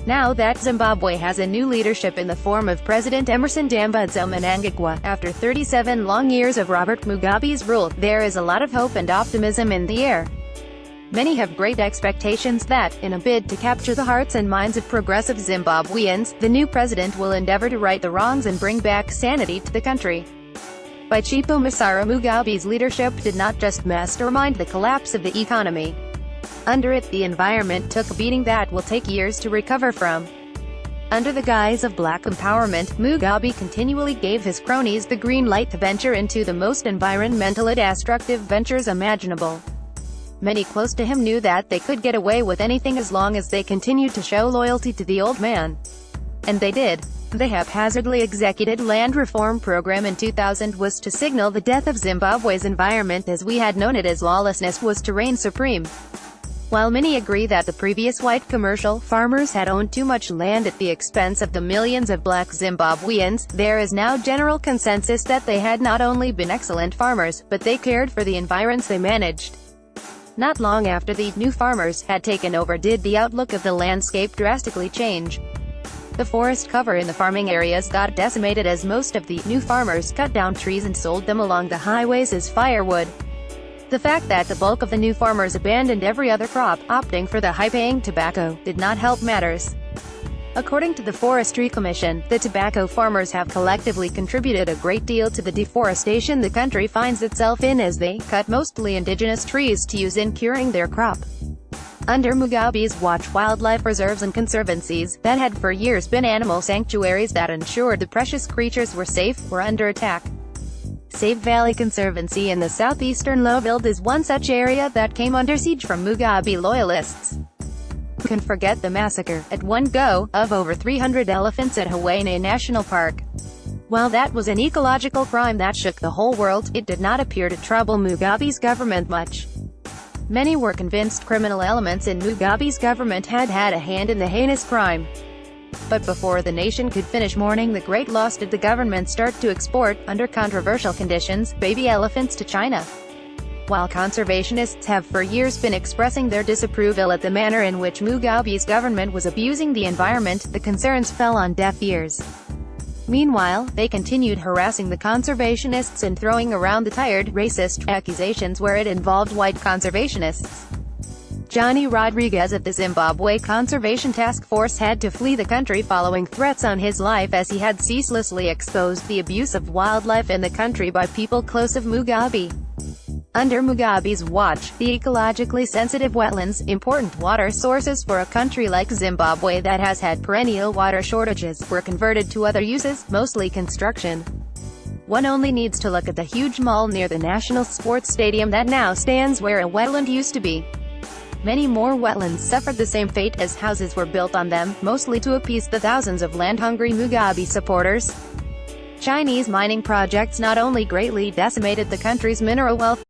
Now that Zimbabwe has a new leadership in the form of President Emmerson Mnangagwa, after 37 long years of Robert Mugabe's rule, there is a lot of hope and optimism in the air. Many have great expectations that, in a bid to capture the hearts and minds of progressive Zimbabweans, the new president will endeavor to right the wrongs and bring back sanity to the country. By Chipo Masara, Mugabe's leadership did not just mastermind the collapse of the economy. Under it, the environment took a beating that will take years to recover from. Under the guise of black empowerment, Mugabe continually gave his cronies the green light to venture into the most environmentally destructive ventures imaginable. Many close to him knew that they could get away with anything as long as they continued to show loyalty to the old man. And they did. The haphazardly executed land reform program in 2000 was to signal the death of Zimbabwe's environment as we had known it, as lawlessness was to reign supreme. While many agree that the previous white commercial farmers had owned too much land at the expense of the millions of black Zimbabweans, there is now general consensus that they had not only been excellent farmers, but they cared for the environs they managed. Not long after the new farmers had taken over did the outlook of the landscape drastically change. The forest cover in the farming areas got decimated as most of the new farmers cut down trees and sold them along the highways as firewood. The fact that the bulk of the new farmers abandoned every other crop, opting for the high-paying tobacco, did not help matters. According to the Forestry Commission, the tobacco farmers have collectively contributed a great deal to the deforestation the country finds itself in, as they cut mostly indigenous trees to use in curing their crop. Under Mugabe's watch, wildlife reserves and conservancies, that had for years been animal sanctuaries that ensured the precious creatures were safe, were under attack. Save Valley Conservancy in the southeastern Lowveld is one such area that came under siege from Mugabe loyalists. Who can forget the massacre, at one go, of over 300 elephants at Hawaii National Park? While that was an ecological crime that shook the whole world, it did not appear to trouble Mugabe's government much. Many were convinced criminal elements in Mugabe's government had had a hand in the heinous crime. But before the nation could finish mourning the great loss did the government start to export, under controversial conditions, baby elephants to China. While conservationists have for years been expressing their disapproval at the manner in which Mugabe's government was abusing the environment, the concerns fell on deaf ears. Meanwhile, they continued harassing the conservationists and throwing around the tired, racist accusations where it involved white conservationists. Johnny Rodriguez of the Zimbabwe Conservation Task Force had to flee the country following threats on his life, as he had ceaselessly exposed the abuse of wildlife in the country by people close of Mugabe. Under Mugabe's watch, the ecologically sensitive wetlands, important water sources for a country like Zimbabwe that has had perennial water shortages, were converted to other uses, mostly construction. One only needs to look at the huge mall near the National Sports Stadium that now stands where a wetland used to be. Many more wetlands suffered the same fate as houses were built on them, mostly to appease the thousands of land-hungry Mugabe supporters. Chinese mining projects not only greatly decimated the country's mineral wealth,